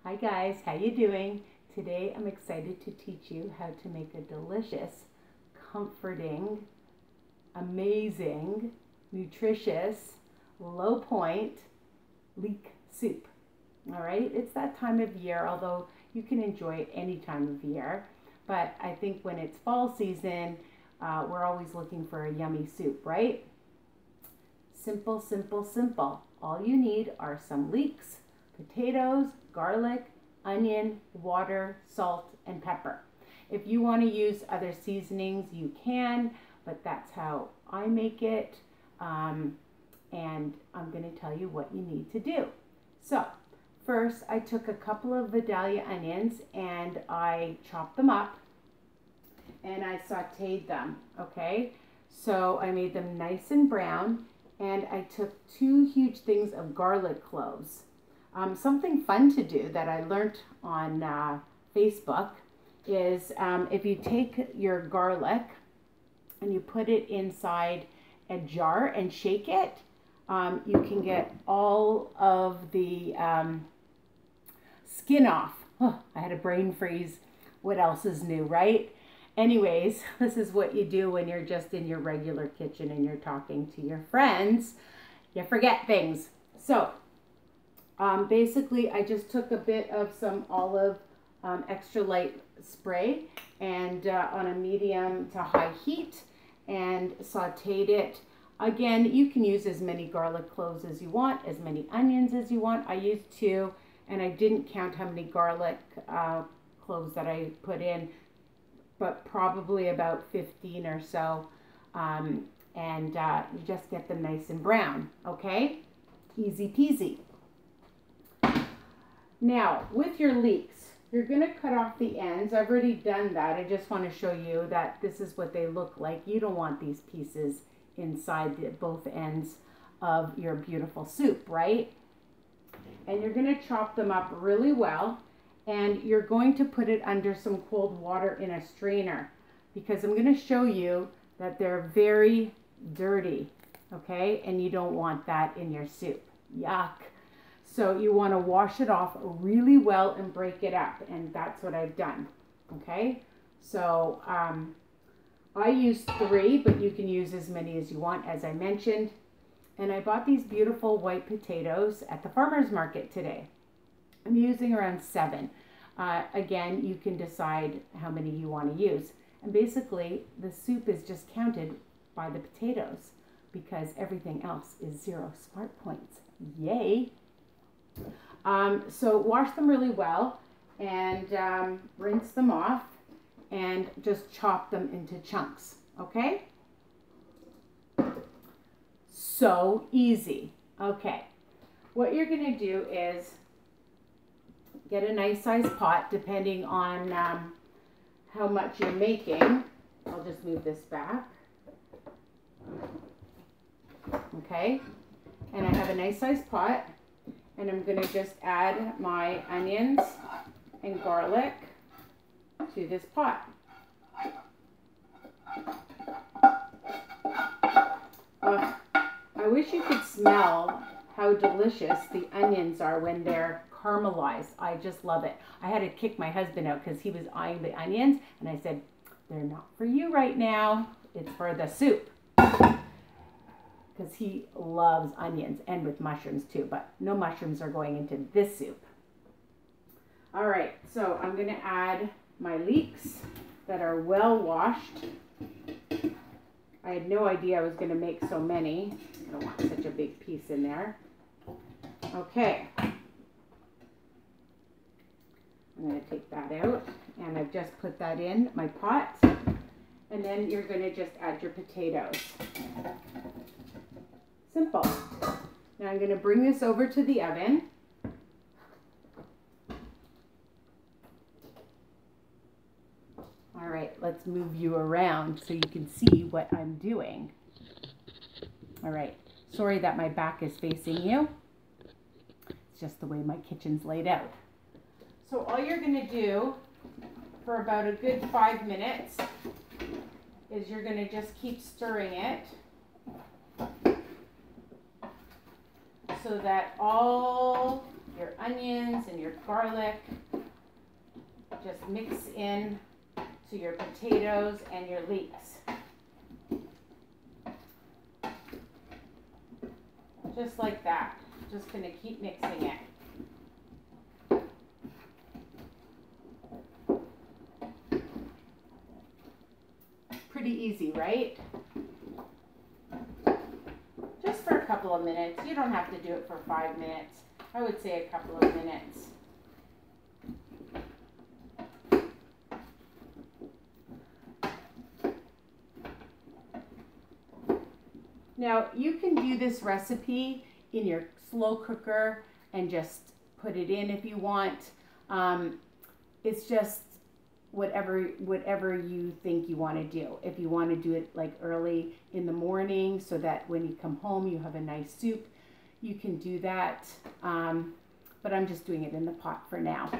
Hi guys, how you doing? Today I'm excited to teach you how to make a delicious, comforting, amazing, nutritious, low point leek soup. All right, it's that time of year, although you can enjoy it any time of year. But I think when it's fall season, we're always looking for a yummy soup, right? Simple, simple, simple. All you need are some leeks, potatoes, garlic, onion, water, salt, and pepper. If you want to use other seasonings, you can, but that's how I make it. And I'm going to tell you what you need to do. So, first I took a couple of Vidalia onions and I chopped them up and I sauteed them, okay? So I made them nice and brown, and I took 2 huge things of garlic cloves. Something fun to do that I learned on Facebook is if you take your garlic and you put it inside a jar and shake it, you can get all of the skin off. Oh, I had a brain freeze. What else is new, right? Anyways, this is what you do when you're just in your regular kitchen and you're talking to your friends. You forget things. So basically I just took a bit of some olive extra light spray and on a medium to high heat and sauteed it. Again, you can use as many garlic cloves as you want, as many onions as you want. I used 2, and I didn't count how many garlic cloves that I put in, but probably about 15 or so. You just get them nice and brown, okay? Easy peasy. Now, with your leeks, you're going to cut off the ends. I've already done that. I just want to show you that this is what they look like. You don't want these pieces inside both ends of your beautiful soup, right? And you're going to chop them up really well, and you're going to put it under some cold water in a strainer, because I'm going to show you that they're very dirty, okay? And you don't want that in your soup. Yuck. So you want to wash it off really well and break it up, and that's what I've done, okay? So I used 3, but you can use as many as you want, as I mentioned. And I bought these beautiful white potatoes at the farmer's market today. I'm using around 7. Again, you can decide how many you want to use. And basically, the soup is just counted by the potatoes because everything else is 0 smart points. Yay! So wash them really well and rinse them off and just chop them into chunks, okay? So easy. Okay, what you're going to do is get a nice sized pot, depending on how much you're making. I'll just move this back. Okay, and I have a nice sized pot, and I'm going to just add my onions and garlic to this pot. I wish you could smell how delicious the onions are when they're caramelized. I just love it. I had to kick my husband out because he was eyeing the onions, and I said, they're not for you right now. It's for the soup. Because he loves onions, and with mushrooms too, but no mushrooms are going into this soup. All right, so I'm going to add my leeks that are well washed. I had no idea I was going to make so many. I don't want such a big piece in there. Okay. I'm going to take that out, and I've just put that in my pot. And then you're going to just add your potatoes. Simple. Now I'm going to bring this over to the oven. All right, let's move you around so you can see what I'm doing. All right, sorry that my back is facing you. It's just the way my kitchen's laid out. So all you're going to do for about a good 5 minutes is you're going to just keep stirring it so that all your onions and your garlic. Just mix in to your potatoes and your leeks. Just like that. Just going to keep mixing it. Pretty easy, right? Just for a couple of minutes. You don't have to do it for 5 minutes. I would say a couple of minutes. Now, you can do this recipe in your slow cooker and just put it in if you want. It's just whatever you think you want to do. If you want to do it like early in the morning so that when you come home you have a nice soup, you can do that. But I'm just doing it in the pot for now.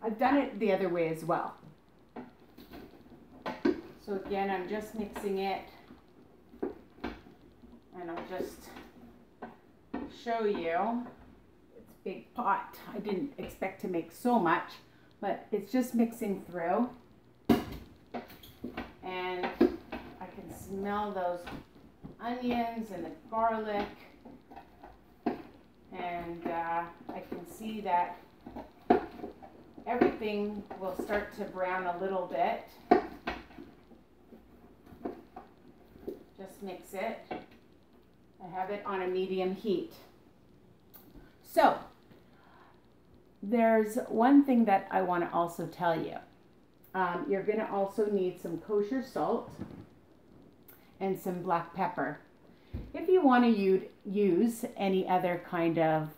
I've done it the other way as well. So again, I'm just mixing it. And I'll just show you. It's a big pot. I didn't expect to make so much, but it's just mixing through. And I can smell those onions and the garlic. And I can see that everything will start to brown a little bit. Just mix it. I have it on a medium heat. So, there's one thing that I want to also tell you. You're going to also need some kosher salt and some black pepper. If you want to use any other kind of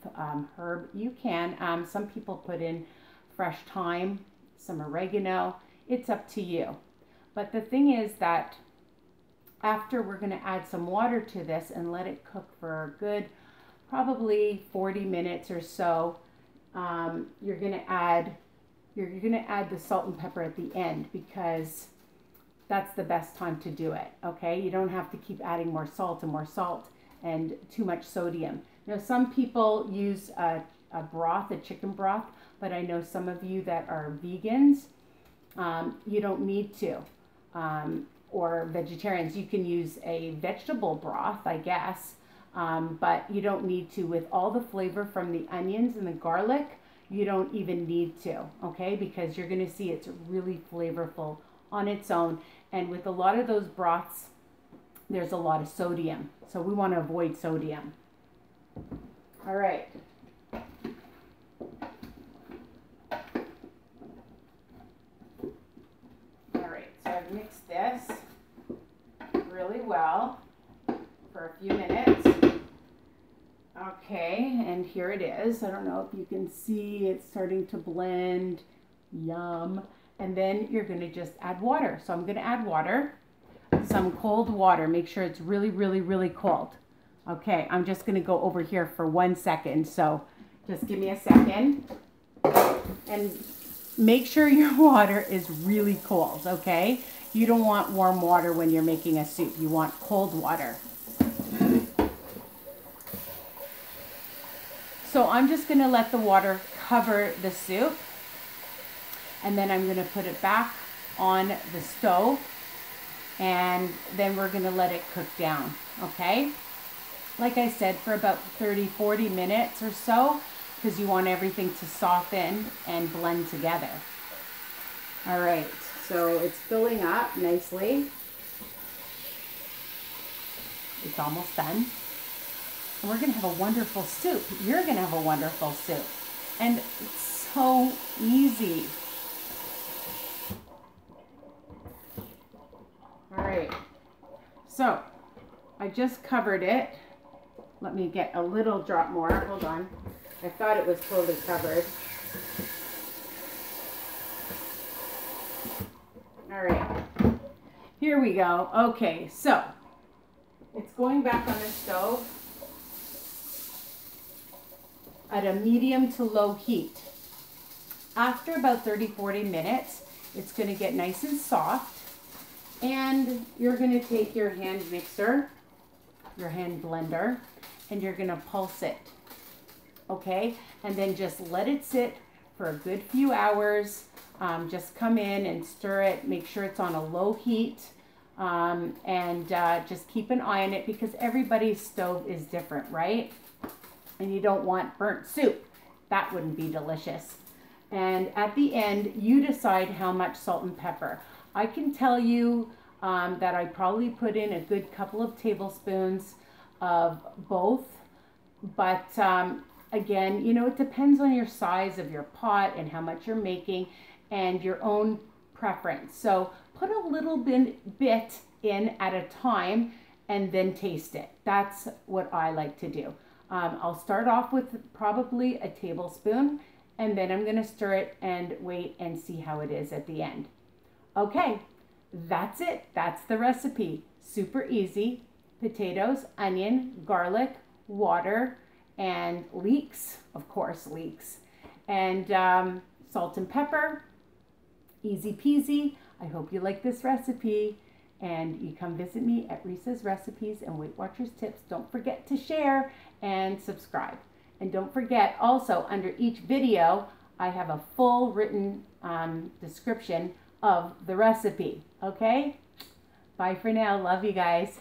herb, you can. Some people put in fresh thyme, some oregano. It's up to you. But the thing is that after we're going to add some water to this and let it cook for a good probably 40 minutes or so, you're going to add the salt and pepper at the end, because that's the best time to do it. Okay, you don't have to keep adding more salt and too much sodium. Now, some people use a broth, a chicken broth, but I know some of you that are vegans, you don't need to. Or vegetarians, you can use a vegetable broth, I guess, but you don't need to. With all the flavor from the onions and the garlic, you don't even need to, okay? Because you're going to see it's really flavorful on its own. And with a lot of those broths, there's a lot of sodium, so we want to avoid sodium. All right. So I've mixed this really well for a few minutes. Okay, and here it is. I don't know if you can see, it's starting to blend. Yum. And then you're going to just add water. So I'm going to add water, some cold water. Make sure it's really, really, really cold. Okay, I'm just going to go over here for 1 second. So just give me a second. And make sure your water is really cold, okay? You don't want warm water when you're making a soup. You want cold water. So I'm just going to let the water cover the soup. And then I'm going to put it back on the stove. And then we're going to let it cook down, okay? Like I said, for about 30-40 minutes or so, because you want everything to soften and blend together. All right, so it's filling up nicely. It's almost done. And we're going to have a wonderful soup. You're going to have a wonderful soup. And it's so easy. All right, so I just covered it. Let me get a little drop more. Hold on. I thought it was totally covered. All right, here we go. Okay, so it's going back on the stove at a medium to low heat. After about 30-40 minutes, it's going to get nice and soft. And you're going to take your hand mixer, your hand blender, and you're going to pulse it. okay? And then just let it sit for a good few hours. Just come in and stir it. Make sure it's on a low heat. Just keep an eye on it because everybody's stove is different, right? And you don't want burnt soup. That wouldn't be delicious. And at the end, you decide how much salt and pepper. I can tell you that I probably put in a good couple of tablespoons of both. But again, you know, it depends on your size of your pot and how much you're making and your own preference. So put a little bit in at a time and then taste it. That's what I like to do. I'll start off with probably a tablespoon, and then I'm gonna stir it and wait and see how it is at the end. Okay, that's it. That's the recipe. Super easy. Potatoes, onion, garlic, water, and leeks, of course, leeks, and salt and pepper. Easy peasy. I hope you like this recipe, and you come visit me at Risas Recipes and Weight Watchers Tips. Don't forget to share and subscribe. And don't forget, also under each video, I have a full written description of the recipe. Okay? Bye for now. Love you guys.